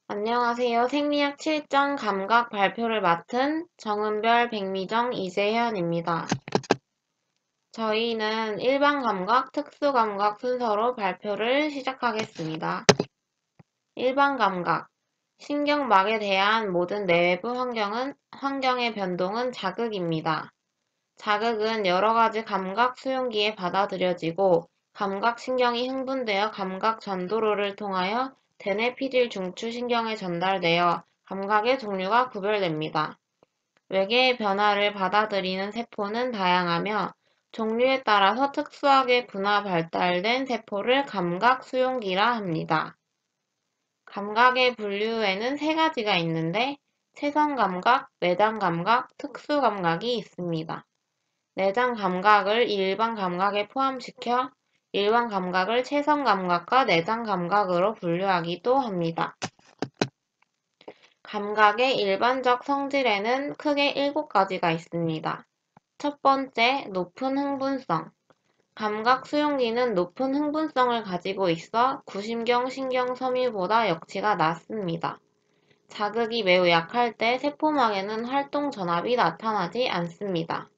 안녕하세요. 생리학 7장 감각 발표를 맡은 정은별, 백미정, 이재현입니다. 저희는 일반 감각, 특수 감각 순서로 발표를 시작하겠습니다. 일반 감각. 신경막에 대한 모든 내외부 환경의 변동은 자극입니다. 자극은 여러 가지 감각 수용기에 받아들여지고 감각신경이 흥분되어 감각 전도로를 통하여 대뇌피질 중추신경에 전달되어 감각의 종류가 구별됩니다. 외계의 변화를 받아들이는 세포는 다양하며 종류에 따라서 특수하게 분화 발달된 세포를 감각 수용기라 합니다. 감각의 분류에는 세 가지가 있는데 체성감각, 내장감각, 특수감각이 있습니다. 내장 감각을 일반 감각에 포함시켜 일반 감각을 체성 감각과 내장 감각으로 분류하기도 합니다. 감각의 일반적 성질에는 크게 7가지가 있습니다. 첫 번째, 높은 흥분성. 감각 수용기는 높은 흥분성을 가지고 있어 구심경 신경 섬유보다 역치가 낮습니다. 자극이 매우 약할 때 세포막에는 활동 전압이 나타나지 않습니다.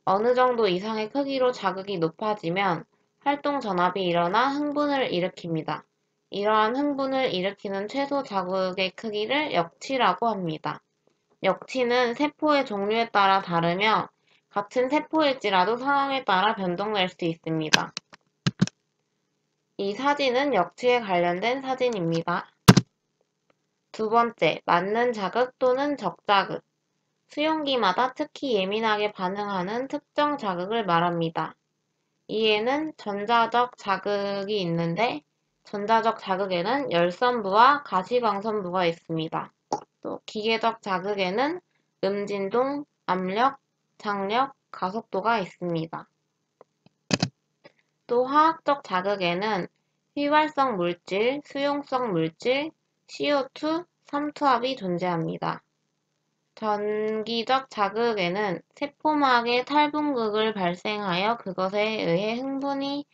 어느 정도 이상의 크기로 자극이 높아지면 활동 전압이 일어나 흥분을 일으킵니다. 이러한 흥분을 일으키는 최소 자극의 크기를 역치라고 합니다. 역치는 세포의 종류에 따라 다르며 같은 세포일지라도 상황에 따라 변동될 수 있습니다. 이 사진은 역치에 관련된 사진입니다. 두 번째, 맞는 자극 또는 적자극. 수용기마다 특히 예민하게 반응하는 특정 자극을 말합니다. 이에는 전자적 자극이 있는데 전자적 자극에는 열선부와 가시광선부가 있습니다. 또 기계적 자극에는 음진동, 압력, 장력, 가속도가 있습니다. 또 화학적 자극에는 휘발성 물질, 수용성 물질, CO2, 삼투압이 존재합니다. 전기적 자극에는 세포막에 탈분극을 발생하여 그것에 의해 흥분이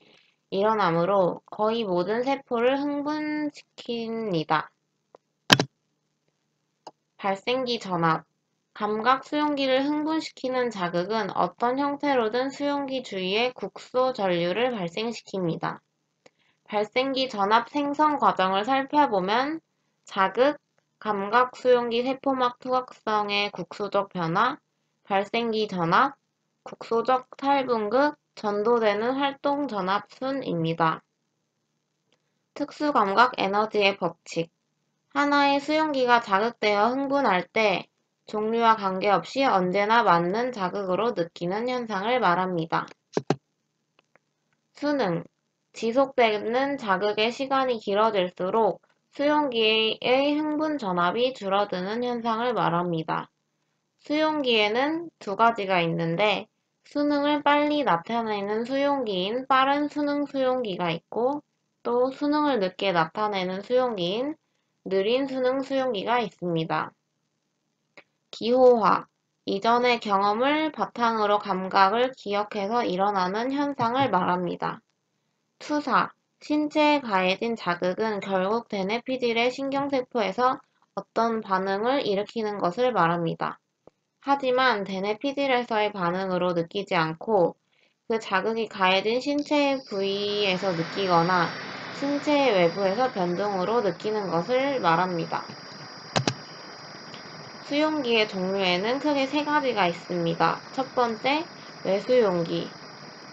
일어나므로 거의 모든 세포를 흥분시킵니다. 발생기 전압. 감각 수용기를 흥분시키는 자극은 어떤 형태로든 수용기 주위에 국소 전류를 발생시킵니다. 발생기 전압 생성 과정을 살펴보면 자극, 감각 수용기 세포막 투각성의 국소적 변화, 발생기 전압, 국소적 탈분극, 전도되는 활동 전압 순입니다. 특수감각 에너지의 법칙. 하나의 수용기가 자극되어 흥분할 때 종류와 관계없이 언제나 맞는 자극으로 느끼는 현상을 말합니다. 수능. 지속되는 자극의 시간이 길어질수록 수용기의 흥분 전압이 줄어드는 현상을 말합니다. 수용기에는 두 가지가 있는데 수능을 빨리 나타내는 수용기인 빠른 수능 수용기가 있고 또 수능을 늦게 나타내는 수용기인 느린 수능 수용기가 있습니다. 기호화. 이전의 경험을 바탕으로 감각을 기억해서 일어나는 현상을 말합니다. 투사. 신체에 가해진 자극은 결국 대뇌피질의 신경세포에서 어떤 반응을 일으키는 것을 말합니다. 하지만 대뇌피질에서의 반응으로 느끼지 않고 그 자극이 가해진 신체의 부위에서 느끼거나 신체의 외부에서 변동으로 느끼는 것을 말합니다. 수용기의 종류에는 크게 세 가지가 있습니다. 첫 번째, 외수용기.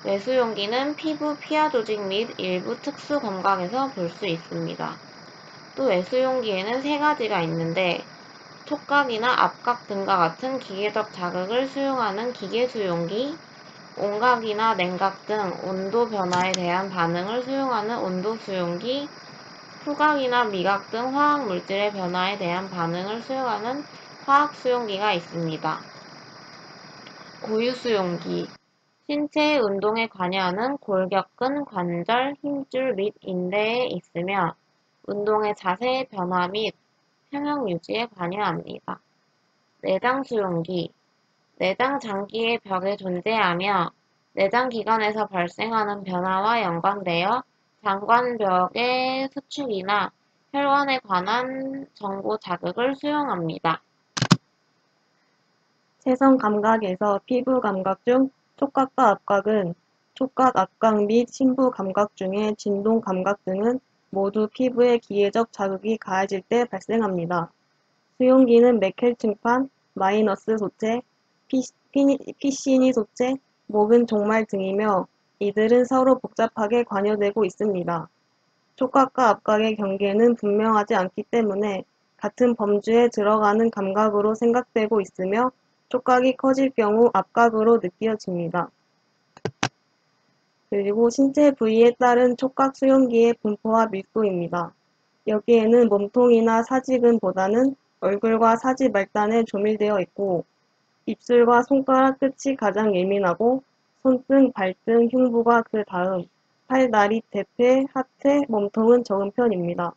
외수용기는 피부, 피하 조직 및 일부 특수 감각에서 볼 수 있습니다. 또 외수용기에는 세 가지가 있는데 촉각이나 압각 등과 같은 기계적 자극을 수용하는 기계수용기, 온각이나 냉각 등 온도 변화에 대한 반응을 수용하는 온도수용기, 후각이나 미각 등 화학 물질의 변화에 대한 반응을 수용하는 화학수용기가 있습니다. 고유수용기. 신체의 운동에 관여하는 골격근, 관절, 힘줄 및 인대에 있으며 운동의 자세의 변화 및 평형 유지에 관여합니다. 내장수용기. 내장 장기의 벽에 존재하며 내장기관에서 발생하는 변화와 연관되어 장관벽의 수축이나 혈관에 관한 정보 자극을 수용합니다. 체성 감각에서 피부 감각 중 촉각과 압각은 촉각 압각 및 심부 감각 중에 진동 감각 등은 모두 피부에 기회적 자극이 가해질 때 발생합니다. 수용기는 메켈 층판, 마이너스 소체, 피시니 소체, 목은 종말 등이며 이들은 서로 복잡하게 관여되고 있습니다. 촉각과 압각의 경계는 분명하지 않기 때문에 같은 범주에 들어가는 감각으로 생각되고 있으며 촉각이 커질 경우 압각으로 느껴집니다. 그리고 신체 부위에 따른 촉각 수용기의 분포와 밀도입니다. 여기에는 몸통이나 사직근보다는 얼굴과 사지 말단에 조밀되어 있고 입술과 손가락 끝이 가장 예민하고 손등, 발등, 흉부가 그 다음, 팔, 다리, 대퇴, 하체, 몸통은 적은 편입니다.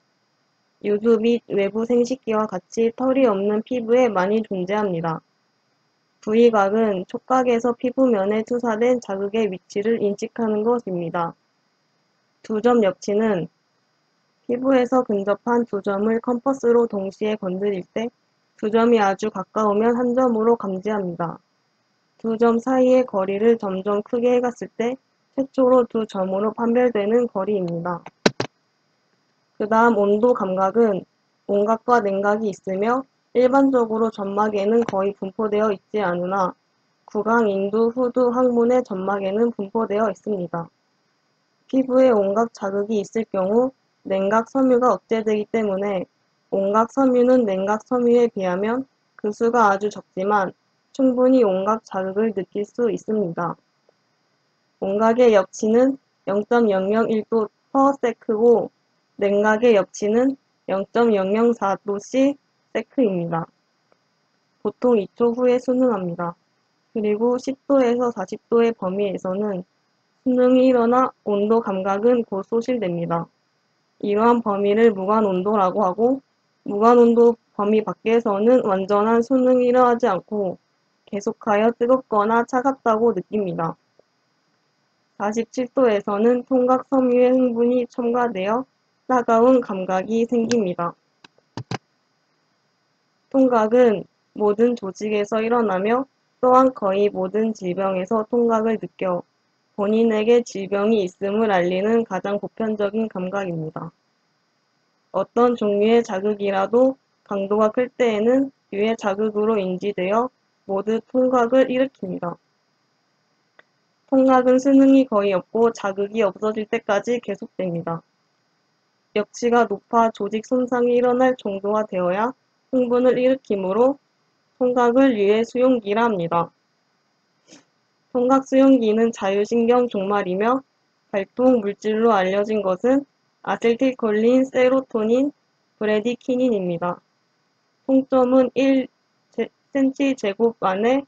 유두 및 외부 생식기와 같이 털이 없는 피부에 많이 존재합니다. 부위각은 촉각에서 피부면에 투사된 자극의 위치를 인식하는 것입니다. 두 점 역치는 피부에서 근접한 두 점을 컴퍼스로 동시에 건드릴 때 두 점이 아주 가까우면 한 점으로 감지합니다. 두 점 사이의 거리를 점점 크게 해갔을 때 최초로 두 점으로 판별되는 거리입니다. 그 다음 온도 감각은 온각과 냉각이 있으며 일반적으로 점막에는 거의 분포되어 있지 않으나 구강, 인두, 후두, 항문의 점막에는 분포되어 있습니다. 피부에 온각 자극이 있을 경우 냉각 섬유가 억제되기 때문에 온각 섬유는 냉각 섬유에 비하면 그 수가 아주 적지만 충분히 온각 자극을 느낄 수 있습니다. 온각의 역치는 0.001도 퍼세크고 냉각의 역치는 0.004도씨 세크입니다. 보통 2초 후에 수능합니다. 그리고 10도에서 40도의 범위에서는 수능이 일어나 온도 감각은 곧 소실됩니다. 이러한 범위를 무관온도라고 하고 무관온도 범위 밖에서는 완전한 수능이 일어나지 않고 계속하여 뜨겁거나 차갑다고 느낍니다. 47도에서는 통각 섬유의 흥분이 첨가되어 따가운 감각이 생깁니다. 통각은 모든 조직에서 일어나며 또한 거의 모든 질병에서 통각을 느껴 본인에게 질병이 있음을 알리는 가장 보편적인 감각입니다. 어떤 종류의 자극이라도 강도가 클 때에는 유해 자극으로 인지되어 모두 통각을 일으킵니다. 통각은 수능이 거의 없고 자극이 없어질 때까지 계속됩니다. 역치가 높아 조직 손상이 일어날 정도가 되어야 흥분을 일으키므로 통각을 유해 수용기라 합니다. 통각 수용기는 자율신경 종말이며 발동 물질로 알려진 것은 아세틸콜린, 세로토닌, 브래디키닌입니다. 통점은 1cm 안에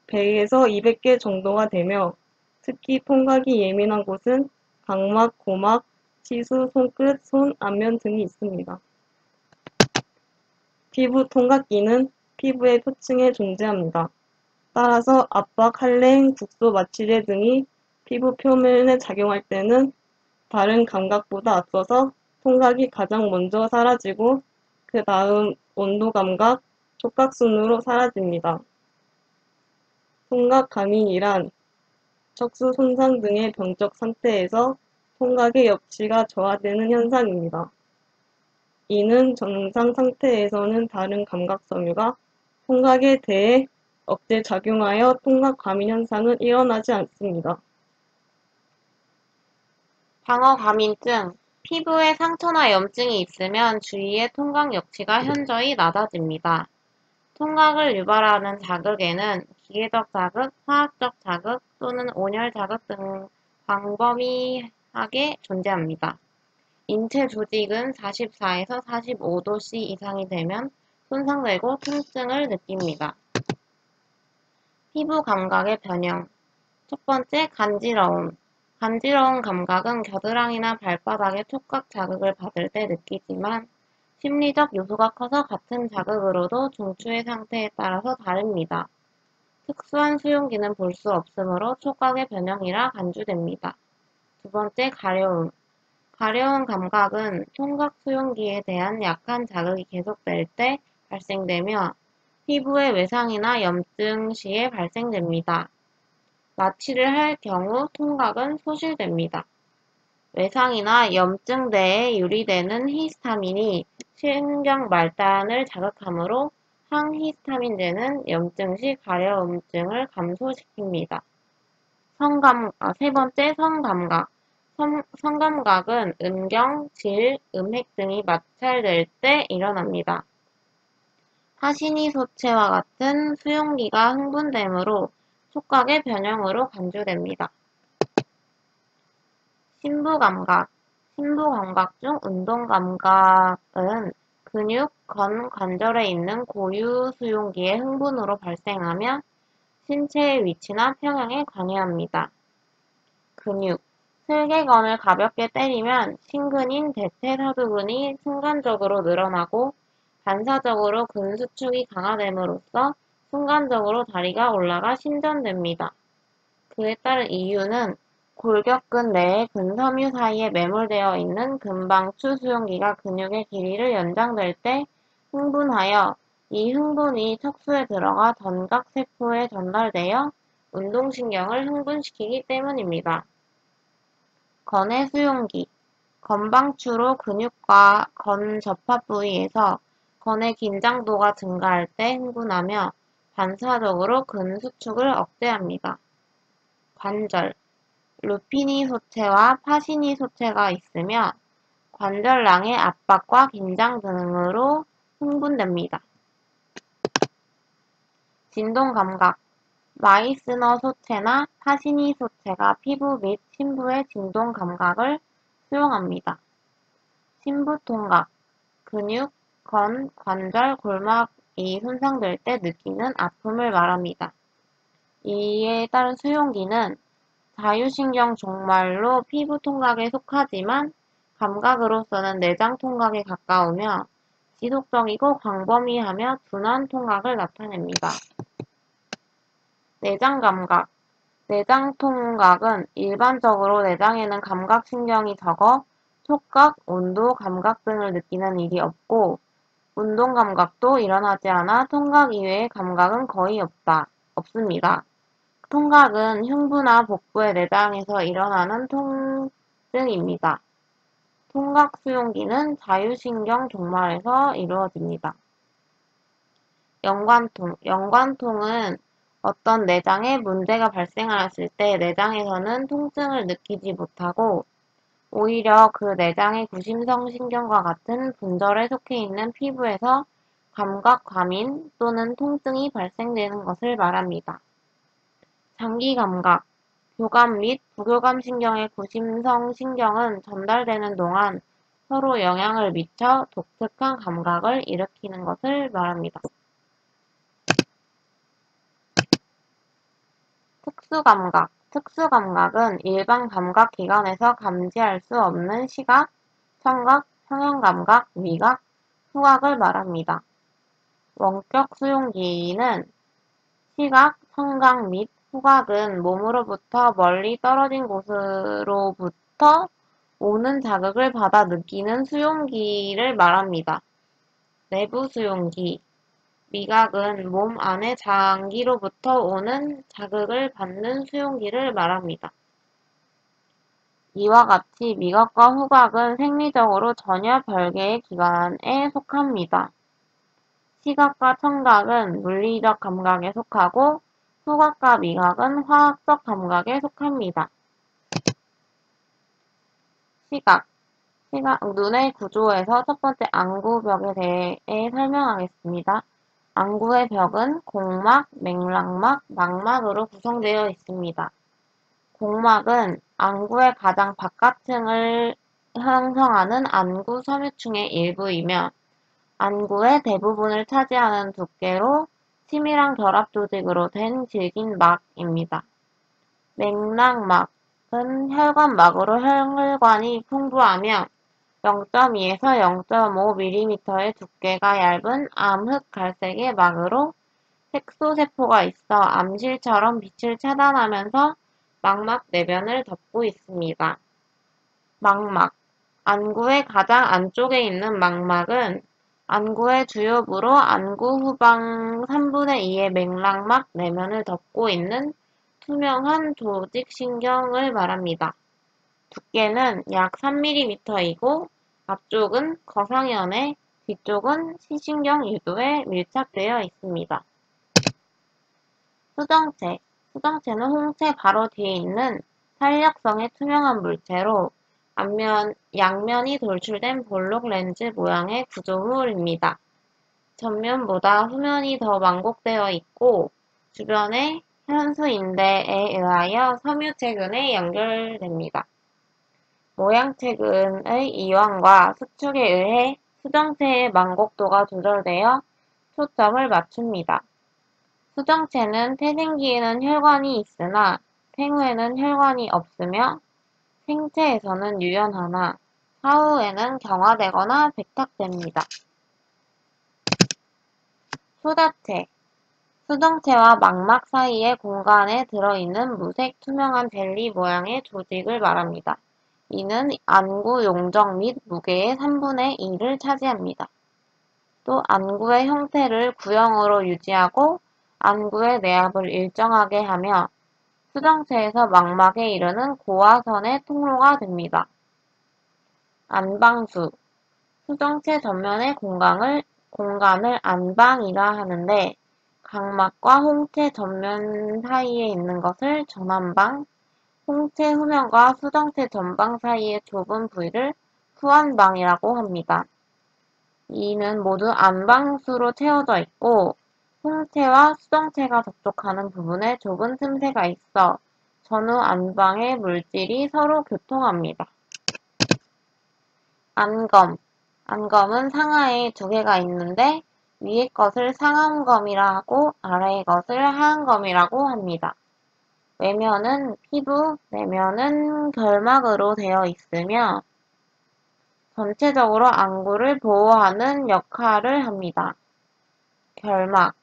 100에서 200개 정도가 되며 특히 통각이 예민한 곳은 각막, 고막, 시수, 손끝, 손, 안면 등이 있습니다. 피부 통각기는 피부의 표층에 존재합니다. 따라서 압박, 할랭, 국소, 마취제 등이 피부 표면에 작용할 때는 다른 감각보다 앞서서 통각이 가장 먼저 사라지고 그 다음 온도 감각, 촉각 순으로 사라집니다. 통각 과민이란 척수 손상 등의 병적 상태에서 통각의 역치가 저하되는 현상입니다. 이는 정상 상태에서는 다른 감각 섬유가 통각에 대해 억제 작용하여 통각 과민 현상은 일어나지 않습니다. 방어 과민증. 피부에 상처나 염증이 있으면 주위의 통각 역치가 현저히 낮아집니다. 통각을 유발하는 자극에는 기계적 자극, 화학적 자극 또는 온열 자극 등 광범위하게 존재합니다. 인체 조직은 44에서 45도씨 이상이 되면 손상되고 통증을 느낍니다. 피부 감각의 변형. 첫 번째, 간지러움. 간지러운 감각은 겨드랑이나 발바닥의 촉각 자극을 받을 때 느끼지만 심리적 요소가 커서 같은 자극으로도 중추의 상태에 따라서 다릅니다. 특수한 수용기는 볼 수 없으므로 촉각의 변형이라 간주됩니다. 두 번째, 가려움. 가려운 감각은 통각 수용기에 대한 약한 자극이 계속될 때 발생되며 피부의 외상이나 염증 시에 발생됩니다. 마취를 할 경우 통각은 소실됩니다. 외상이나 염증대에 유리되는 히스타민이 신경 말단을 자극하므로 항히스타민제는 염증 시 가려움증을 감소시킵니다. 세 번째, 성감각. 성감각은 음경, 질, 음핵 등이 마찰될 때 일어납니다. 하시니소체와 같은 수용기가 흥분되므로 촉각의 변형으로 간주됩니다. 신부감각. 신부감각 중 운동감각은 근육, 건, 관절에 있는 고유 수용기의 흥분으로 발생하며 신체의 위치나 평형에 관여합니다. 근육. 슬개건을 가볍게 때리면 심근인 대퇴사두근이 순간적으로 늘어나고 반사적으로 근수축이 강화됨으로써 순간적으로 다리가 올라가 신전됩니다. 그에 따른 이유는 골격근 내의 근섬유 사이에 매몰되어 있는 근방추 수용기가 근육의 길이를 연장될 때 흥분하여 이 흥분이 척수에 들어가 전각세포에 전달되어 운동신경을 흥분시키기 때문입니다. 건의 수용기. 건방추로 근육과 건 접합 부위에서 건의 긴장도가 증가할 때 흥분하며 반사적으로 근수축을 억제합니다. 관절. 루피니 소체와 파시니 소체가 있으며 관절낭의 압박과 긴장 등으로 흥분됩니다. 진동감각. 마이스너 소체나 파시니 소체가 피부 및 심부의 진동 감각을 수용합니다. 심부통각. 근육, 건, 관절, 골막이 손상될 때 느끼는 아픔을 말합니다. 이에 따른 수용기는 자유신경 종말로 피부 통각에 속하지만 감각으로서는 내장 통각에 가까우며 지속적이고 광범위하며 둔한 통각을 나타냅니다. 내장 감각. 내장 통각은 일반적으로 내장에는 감각신경이 적어 촉각, 온도, 감각 등을 느끼는 일이 없고 운동 감각도 일어나지 않아 통각 이외의 감각은 거의 없습니다. 통각은 흉부나 복부의 내장에서 일어나는 통증입니다. 통각 수용기는 자유신경 종말에서 이루어집니다. 연관통. 연관통은 어떤 내장에 문제가 발생하였을 때 내장에서는 통증을 느끼지 못하고 오히려 그 내장의 구심성 신경과 같은 분절에 속해 있는 피부에서 감각 과민 또는 통증이 발생되는 것을 말합니다. 장기 감각. 교감 및 부교감 신경의 구심성 신경은 전달되는 동안 서로 영향을 미쳐 독특한 감각을 일으키는 것을 말합니다. 특수감각. 특수감각은 일반 감각기관에서 감지할 수 없는 시각, 청각, 평형감각, 미각, 후각을 말합니다. 원격 수용기는 시각, 청각 및 후각은 몸으로부터 멀리 떨어진 곳으로부터 오는 자극을 받아 느끼는 수용기를 말합니다. 내부 수용기. 미각은 몸 안의 장기로부터 오는 자극을 받는 수용기를 말합니다. 이와 같이 미각과 후각은 생리적으로 전혀 별개의 기관에 속합니다. 시각과 청각은 물리적 감각에 속하고 후각과 미각은 화학적 감각에 속합니다. 시각. 눈의 구조에서 첫 번째 안구벽에 대해 설명하겠습니다. 안구의 벽은 공막, 맥락막, 망막으로 구성되어 있습니다. 공막은 안구의 가장 바깥층을 형성하는 안구 섬유층의 일부이며 안구의 대부분을 차지하는 두께로 치밀한 결합 조직으로 된 질긴 막입니다. 맥락막은 혈관막으로 혈관이 풍부하며 0.2에서 0.5mm의 두께가 얇은 암흑 갈색의 막으로 색소세포가 있어 암실처럼 빛을 차단하면서 망막 내면을 덮고 있습니다. 망막. 안구의 가장 안쪽에 있는 망막은 안구의 주요부로 안구 후방 3분의 2의 맥락막 내면을 덮고 있는 투명한 조직신경을 말합니다. 두께는 약 3mm이고 앞쪽은 거상연에 뒤쪽은 시신경 유도에 밀착되어 있습니다. 수정체. 수정체는 홍채 바로 뒤에 있는 탄력성의 투명한 물체로 양면이 돌출된 볼록 렌즈 모양의 구조물입니다. 전면보다 후면이 더 만곡되어 있고 주변에 현수인대에 의하여 섬유체근에 연결됩니다. 모양체근의 이완과 수축에 의해 수정체의 만곡도가 조절되어 초점을 맞춥니다. 수정체는 태생기에는 혈관이 있으나 생후에는 혈관이 없으며 생체에서는 유연하나 사후에는 경화되거나 백탁됩니다. 수다체. 수정체와 망막 사이의 공간에 들어있는 무색 투명한 젤리 모양의 조직을 말합니다. 이는 안구 용적 및 무게의 3분의 2를 차지합니다. 또 안구의 형태를 구형으로 유지하고 안구의 내압을 일정하게 하며 수정체에서 망막에 이르는 고화선의 통로가 됩니다. 안방수. 수정체 전면의 공간을 안방이라 하는데 각막과 홍채 전면 사이에 있는 것을 전안방, 홍채 후면과 수정체 전방 사이의 좁은 부위를 후안방이라고 합니다. 이는 모두 안방수로 채워져 있고 홍채와 수정체가 접촉하는 부분에 좁은 틈새가 있어 전후 안방의 물질이 서로 교통합니다. 안검. 안검은 상하에 두 개가 있는데 위의 것을 상안검이라 하고 아래의 것을 하안검이라고 합니다. 외면은 피부, 내면은 결막으로 되어 있으며 전체적으로 안구를 보호하는 역할을 합니다. 결막.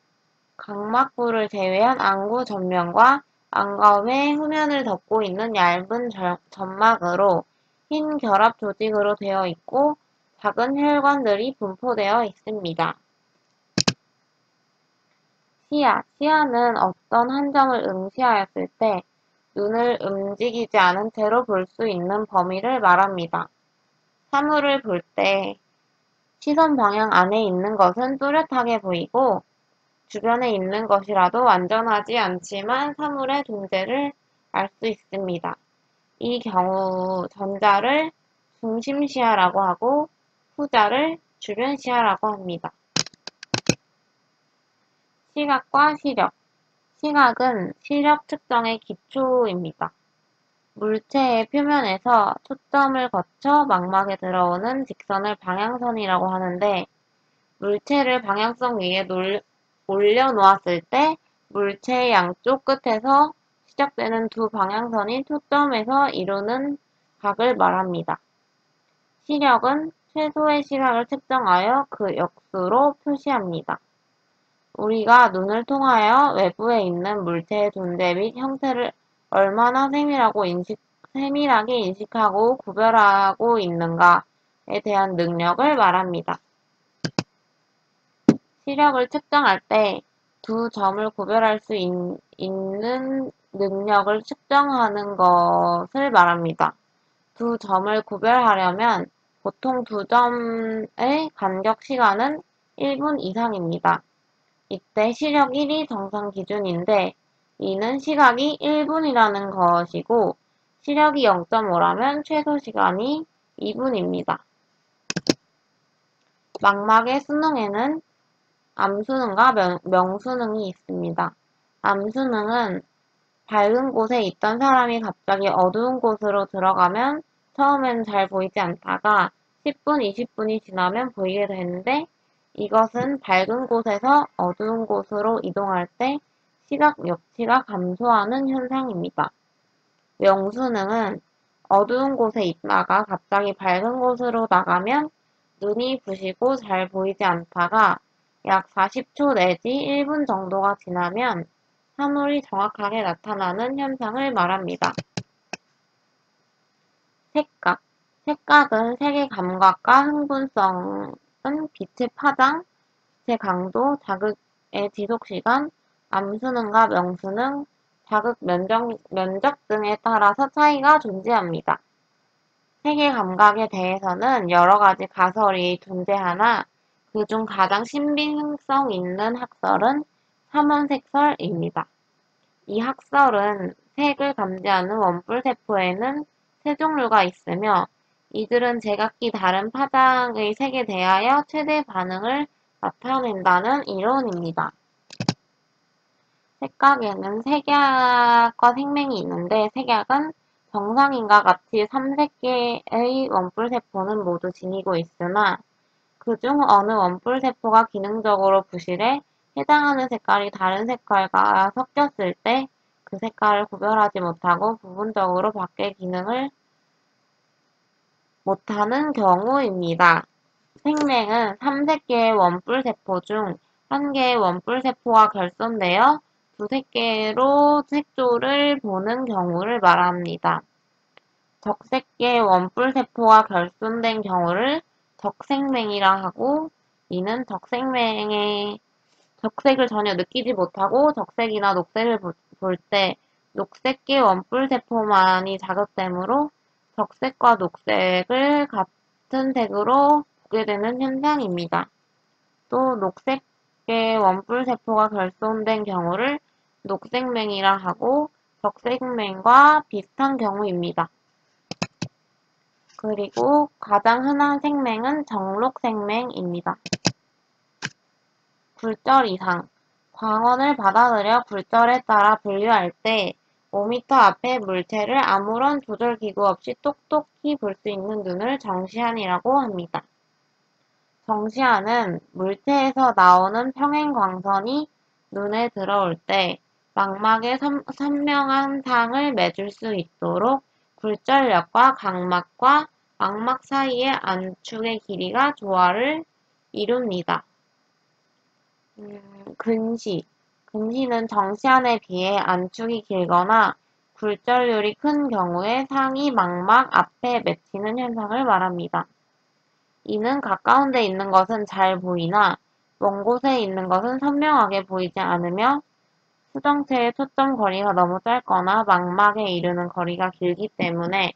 각막부를 제외한 안구 전면과 안검의 후면을 덮고 있는 얇은 점막으로 흰 결합 조직으로 되어 있고 작은 혈관들이 분포되어 있습니다. 시야. 시야는 어떤 한 점을 응시하였을 때 눈을 움직이지 않은 채로 볼 수 있는 범위를 말합니다. 사물을 볼 때 시선 방향 안에 있는 것은 뚜렷하게 보이고 주변에 있는 것이라도 완전하지 않지만 사물의 존재를 알 수 있습니다. 이 경우 전자를 중심시야라고 하고 후자를 주변시야라고 합니다. 시각과 시력. 시각은 시력 측정의 기초입니다. 물체의 표면에서 초점을 거쳐 망막에 들어오는 직선을 방향선이라고 하는데 물체를 방향성 위에 올려놓았을 때 물체의 양쪽 끝에서 시작되는 두 방향선이 초점에서 이루는 각을 말합니다. 시력은 최소의 시각을 측정하여 그 역수로 표시합니다. 우리가 눈을 통하여 외부에 있는 물체의 존재 및 형태를 얼마나 세밀하게 인식하고 구별하고 있는가에 대한 능력을 말합니다. 시력을 측정할 때 두 점을 구별할 수 있는 능력을 측정하는 것을 말합니다. 두 점을 구별하려면 보통 두 점의 간격 시간은 1분 이상입니다. 이때 시력 1이 정상 기준인데 이는 시각이 1분이라는 것이고 시력이 0.5라면 최소 시간이 2분입니다. 망막의 수능에는 암수능과 명수능이 있습니다. 암수능은 밝은 곳에 있던 사람이 갑자기 어두운 곳으로 들어가면 처음엔 잘 보이지 않다가 10분, 20분이 지나면 보이게 되는데 이것은 밝은 곳에서 어두운 곳으로 이동할 때 시각 역치가 감소하는 현상입니다. 명수능은 어두운 곳에 있다가 갑자기 밝은 곳으로 나가면 눈이 부시고 잘 보이지 않다가 약 40초 내지 1분 정도가 지나면 사물이 정확하게 나타나는 현상을 말합니다. 색각. 색각은 색의 감각과 흥분성은 빛의 파장, 빛의 강도, 자극의 지속시간, 암수능과 명수능, 자극 면적 등에 따라서 차이가 존재합니다. 색의 감각에 대해서는 여러 가지 가설이 존재하나 그중 가장 신빙성 있는 학설은 삼원색설입니다. 이 학설은 색을 감지하는 원뿔세포에는 세 종류가 있으며 이들은 제각기 다른 파장의 색에 대하여 최대 반응을 나타낸다는 이론입니다. 색각에는 색약과 생맹이 있는데 색약은 정상인과 같이 3색계의 원뿔세포는 모두 지니고 있으나 그중 어느 원뿔세포가 기능적으로 부실해 해당하는 색깔이 다른 색깔과 섞였을 때 그 색깔을 구별하지 못하고 부분적으로 밖의 기능을 못하는 경우입니다. 생맹은 3색계의 원뿔세포 중 1개의 원뿔세포가 결손되어 2색계로 색조를 보는 경우를 말합니다. 적색계 원뿔세포가 결손된 경우를 적생맹이라 하고 이는 적색을 전혀 느끼지 못하고 적색이나 녹색을 볼 때 녹색계 원뿔세포만이 자극되므로 적색과 녹색을 같은 색으로 보게 되는 현상입니다. 또 녹색계 원뿔세포가 결손된 경우를 녹색맹이라 하고 적색맹과 비슷한 경우입니다. 그리고 가장 흔한 생맹은 정록생맹입니다. 굴절 이상. 광원을 받아들여 굴절에 따라 분류할 때 5m 앞의 물체를 아무런 조절기구 없이 똑똑히 볼 수 있는 눈을 정시안이라고 합니다. 정시안은 물체에서 나오는 평행광선이 눈에 들어올 때 망막에 선명한 상을 맺을 수 있도록 굴절력과 각막과 망막 사이의 안축의 길이가 조화를 이룹니다. 근시. 근시는 정시안에 비해 안축이 길거나 굴절률이 큰 경우에 상이 망막 앞에 맺히는 현상을 말합니다. 이는 가까운 데 있는 것은 잘 보이나 먼 곳에 있는 것은 선명하게 보이지 않으며 수정체의 초점 거리가 너무 짧거나 망막에 이르는 거리가 길기 때문에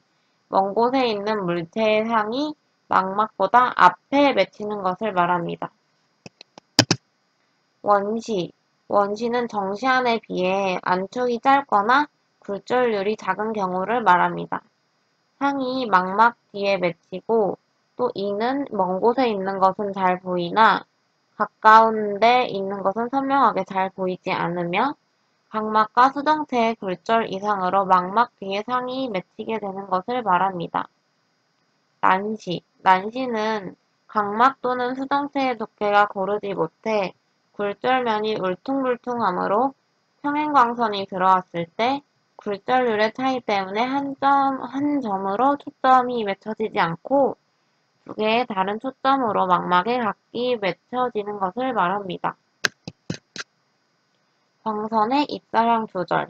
먼 곳에 있는 물체의 상이 망막보다 앞에 맺히는 것을 말합니다. 원시. 원시는 정시안에 비해 안축이 짧거나 굴절률이 작은 경우를 말합니다. 상이 망막 뒤에 맺히고 또 이는 먼 곳에 있는 것은 잘 보이나 가까운 데 있는 것은 선명하게 잘 보이지 않으며 각막과 수정체의 굴절 이상으로 망막 뒤에 상이 맺히게 되는 것을 말합니다. 난시. 난시는 각막 또는 수정체의 두께가 고르지 못해 굴절면이 울퉁불퉁하므로 평행광선이 들어왔을 때 굴절률의 차이 때문에 한 점으로 초점이 맺혀지지 않고 두 개의 다른 초점으로 망막에 각기 맺혀지는 것을 말합니다. 광선의 입사량 조절.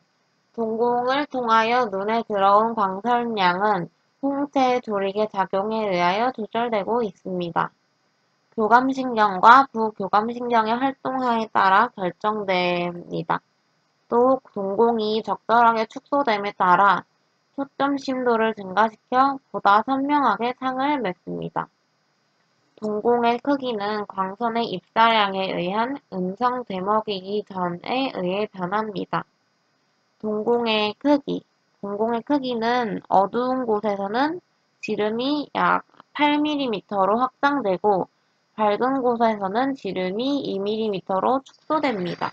동공을 통하여 눈에 들어온 광선량은 홍채의 조리개 작용에 의하여 조절되고 있습니다. 교감신경과 부교감신경의 활동하에 따라 결정됩니다. 또 동공이 적절하게 축소됨에 따라 초점 심도를 증가시켜 보다 선명하게 상을 맺습니다. 동공의 크기는 광선의 입사량에 의한 음성 되먹이기 전에 의해 변합니다. 동공의 크기. 동공의 크기는 어두운 곳에서는 지름이 약 8mm로 확장되고 밝은 곳에서는 지름이 2mm로 축소됩니다.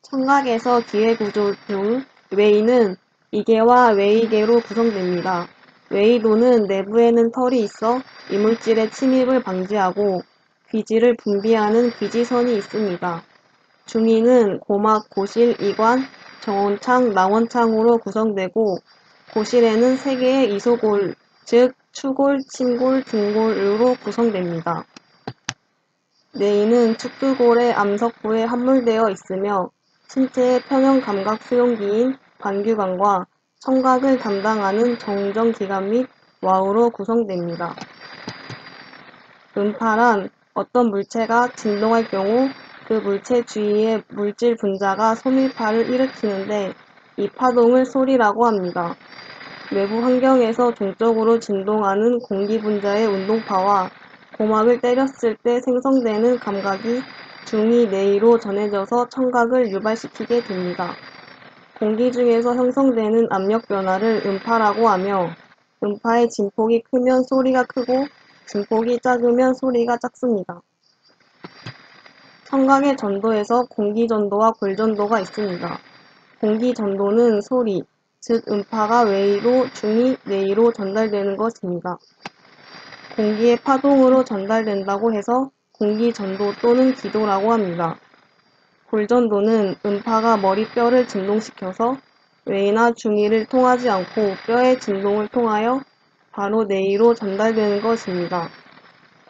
청각에서 기회구조 중 외이는 이계와 외이계로 구성됩니다. 외이도는 내부에는 털이 있어 이물질의 침입을 방지하고 귀지를 분비하는 귀지선이 있습니다. 중이는 고막, 고실, 이관, 정원창, 나원창으로 구성되고 고실에는 3개의 이소골, 즉 추골, 침골, 등골으로 구성됩니다. 뇌이는 축두골의 암석부에 함몰되어 있으며 신체의 평형 감각 수용기인 반규관과 청각을 담당하는 정정기관 및 와우로 구성됩니다. 음파란 어떤 물체가 진동할 경우 그 물체 주위의 물질 분자가 소밀파를 일으키는데 이 파동을 소리라고 합니다. 외부 환경에서 동적으로 진동하는 공기 분자의 운동파와 고막을 때렸을 때 생성되는 감각이 중위 내위로 전해져서 청각을 유발시키게 됩니다. 공기 중에서 형성되는 압력 변화를 음파라고 하며 음파의 진폭이 크면 소리가 크고 진폭이 작으면 소리가 작습니다. 청각의 전도에서 공기전도와 골전도가 있습니다. 공기전도는 소리, 즉 음파가 외위로 중위, 내위로 전달되는 것입니다. 공기의 파동으로 전달된다고 해서 공기전도 또는 기도라고 합니다. 골전도는 음파가 머리뼈를 진동시켜서 외이나 중위를 통하지 않고 뼈의 진동을 통하여 바로 내위로 전달되는 것입니다.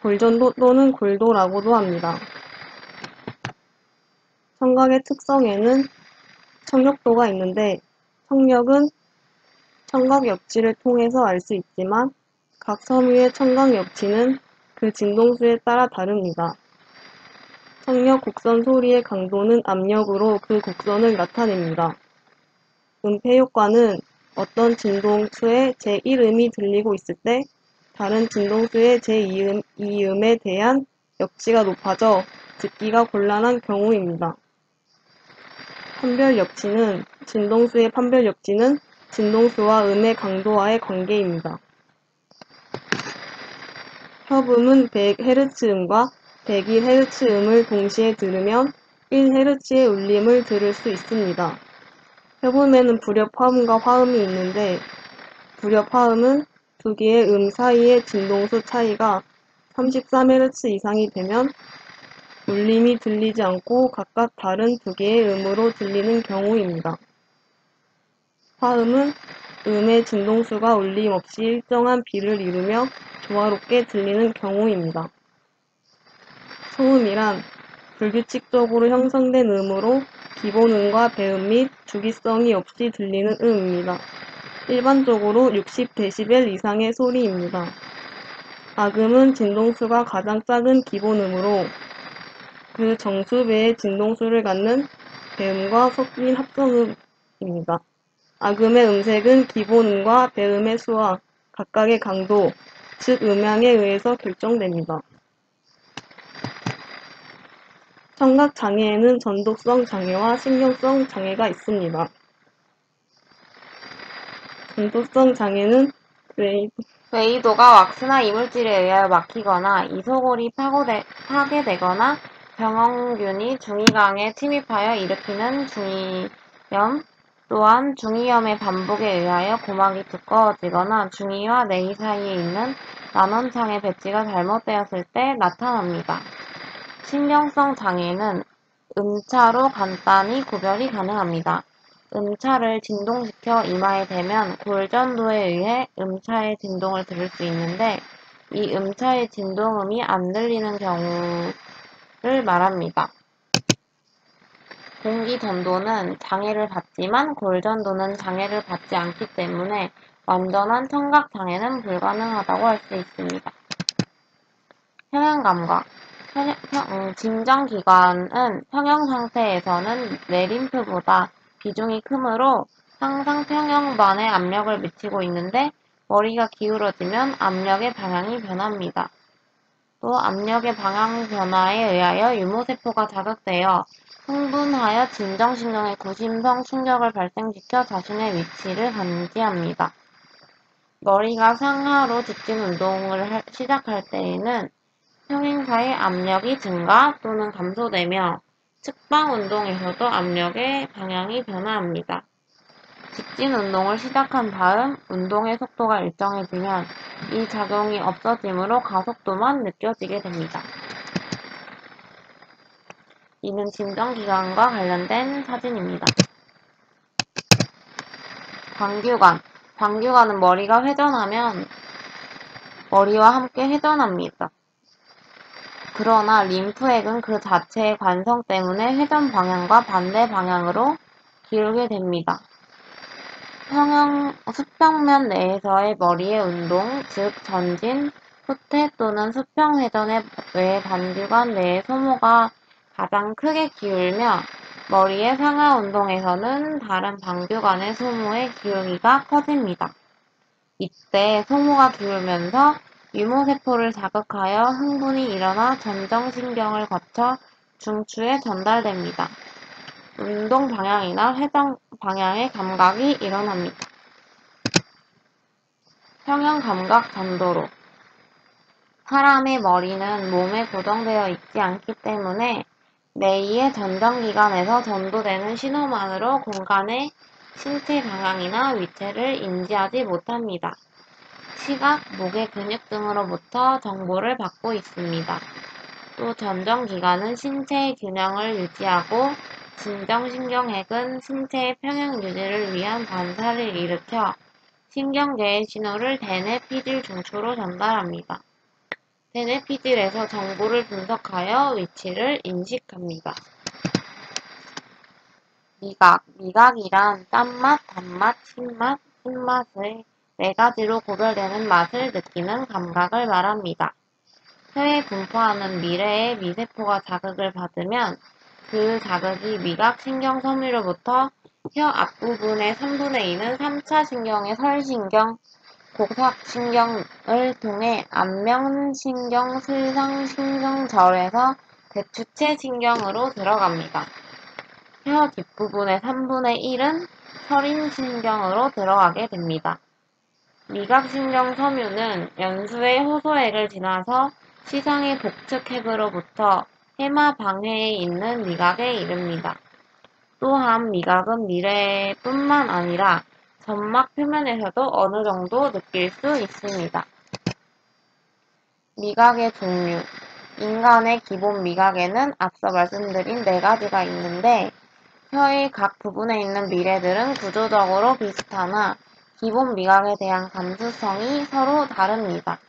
골전도 또는 골도라고도 합니다. 청각의 특성에는 청력도가 있는데 청력은 청각 역치를 통해서 알 수 있지만 각 섬유의 청각 역치는 그 진동수에 따라 다릅니다. 청력 곡선 소리의 강도는 압력으로 그 곡선을 나타냅니다. 음패 효과는 어떤 진동수의 제1음이 들리고 있을 때 다른 진동수의 제2음에 대한 역치가 높아져 듣기가 곤란한 경우입니다. 판별 역치는 진동수의 판별 역치는 진동수와 음의 강도와의 관계입니다. 협음은 100Hz음과 101Hz음을 동시에 들으면 1Hz의 울림을 들을 수 있습니다. 협음에는 불협화음과 화음이 있는데 불협화음은 두 개의 음 사이의 진동수 차이가 33Hz 이상이 되면 울림이 들리지 않고 각각 다른 두 개의 음으로 들리는 경우입니다. 화음은 음의 진동수가 울림 없이 일정한 비를 이루며 조화롭게 들리는 경우입니다. 소음이란 불규칙적으로 형성된 음으로 기본음과 배음 및 주기성이 없이 들리는 음입니다. 일반적으로 60dB 이상의 소리입니다. 악음은 진동수가 가장 작은 기본음으로 그 정수배의 진동수를 갖는 배음과 섞인 합성음입니다. 악음의 음색은 기본음과 배음의 수와 각각의 강도, 즉 음향에 의해서 결정됩니다. 청각장애에는 전독성 장애와 신경성 장애가 있습니다. 전독성 장애는 웨이도가 왁스나 이물질에 의하여 막히거나 이소골이 파괴되거나 병원균이 중이강에 침입하여 일으키는 중이염, 또한 중이염의 반복에 의하여 고막이 두꺼워지거나 중이와 내이 사이에 있는 난원창의 배치가 잘못되었을 때 나타납니다. 신경성 장애는 음차로 간단히 구별이 가능합니다. 음차를 진동시켜 이마에 대면 골전도에 의해 음차의 진동을 들을 수 있는데 이 음차의 진동음이 안 들리는 경우를 말합니다. 공기전도는 장애를 받지만 골전도는 장애를 받지 않기 때문에 완전한 청각장애는 불가능하다고 할 수 있습니다. 평형감각 진정기관은 평형 상태에서는 내림프보다 비중이 크므로 항상 평형반에 압력을 미치고 있는데 머리가 기울어지면 압력의 방향이 변합니다. 또 압력의 방향 변화에 의하여 유모세포가 자극되어 흥분하여 진정신경의 구심성 충격을 발생시켜 자신의 위치를 감지합니다. 머리가 상하로 직진 운동을 시작할 때에는 평행사의 압력이 증가 또는 감소되며 측방 운동에서도 압력의 방향이 변화합니다. 직진 운동을 시작한 다음 운동의 속도가 일정해지면 이 작용이 없어지므로 가속도만 느껴지게 됩니다. 이는 진정기관과 관련된 사진입니다. 광규관 광규관은 머리가 회전하면 머리와 함께 회전합니다. 그러나 림프액은 그 자체의 관성 때문에 회전 방향과 반대 방향으로 기울게 됩니다. 수평면 내에서의 머리의 운동, 즉 전진, 후퇴 또는 수평회전의 외 반규관 내의 소모가 가장 크게 기울며 머리의 상하 운동에서는 다른 반규관의 소모의 기울기가 커집니다. 이때 소모가 기울면서 유모세포를 자극하여 흥분이 일어나 전정신경을 거쳐 중추에 전달됩니다. 운동 방향이나 회전 방향의 감각이 일어납니다. 평형 감각 전도로 사람의 머리는 몸에 고정되어 있지 않기 때문에 뇌의 전정기관에서 전도되는 신호만으로 공간의 신체 방향이나 위치를 인지하지 못합니다. 시각, 목의 근육 등으로부터 정보를 받고 있습니다. 또 전정기관은 신체의 균형을 유지하고 진정신경핵은 신체의 평형 유지를 위한 반사를 일으켜 신경계의 신호를 대뇌피질 중추로 전달합니다. 대뇌피질에서 정보를 분석하여 위치를 인식합니다. 미각, 미각이란 짠맛, 단맛, 신맛, 신맛의 네 가지로 구별되는 맛을 느끼는 감각을 말합니다. 혀에 분포하는 미래의 미세포가 자극을 받으면 그 자극이 미각신경 섬유로부터 혀 앞부분의 3분의 2는 3차 신경의 설신경, 곡삭신경을 통해 안면신경, 슬상신경절에서 대추체신경으로 들어갑니다. 혀 뒷부분의 3분의 1은 설인신경으로 들어가게 됩니다. 미각신경 섬유는 연수의 호소액을 지나서 시상의 복측핵으로부터 해마방해에 있는 미각에 이릅니다. 또한 미각은 미래뿐만 아니라 점막 표면에서도 어느 정도 느낄 수 있습니다. 미각의 종류. 인간의 기본 미각에는 앞서 말씀드린 네 가지가 있는데 혀의 각 부분에 있는 미래들은 구조적으로 비슷하나 기본 미각에 대한 감수성이 서로 다릅니다.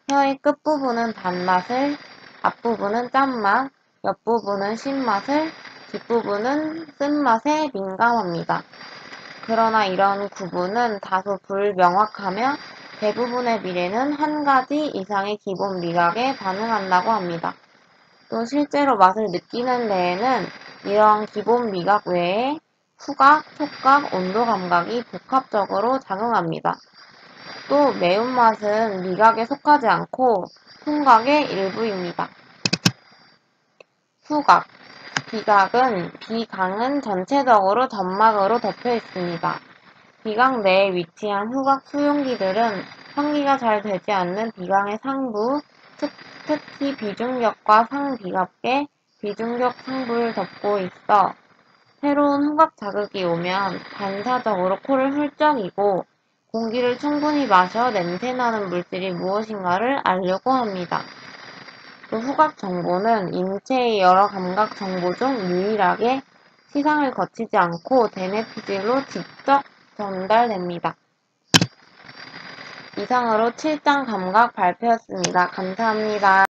혀의 끝부분은 단맛을, 앞부분은 짠맛, 옆부분은 신맛을, 뒷부분은 쓴맛에 민감합니다. 그러나 이런 구분은 다소 불명확하며 대부분의 미래는 한 가지 이상의 기본 미각에 반응한다고 합니다. 또 실제로 맛을 느끼는 데에는 이러한 기본 미각 외에 후각, 촉각, 온도 감각이 복합적으로 작용합니다. 또 매운맛은 미각에 속하지 않고 풍각의 일부입니다. 후각, 비강은 전체적으로 점막으로 덮여 있습니다. 비강 내에 위치한 후각 수용기들은 환기가 잘 되지 않는 비강의 상부, 특히 비중격과 상비갑계, 비중격 상부를 덮고 있어 새로운 후각 자극이 오면 반사적으로 코를 훌쩍이고 공기를 충분히 마셔 냄새나는 물질이 무엇인가를 알려고 합니다. 또 후각 정보는 인체의 여러 감각 정보 중 유일하게 시상을 거치지 않고 대뇌피질로 직접 전달됩니다. 이상으로 7장 감각 발표였습니다. 감사합니다.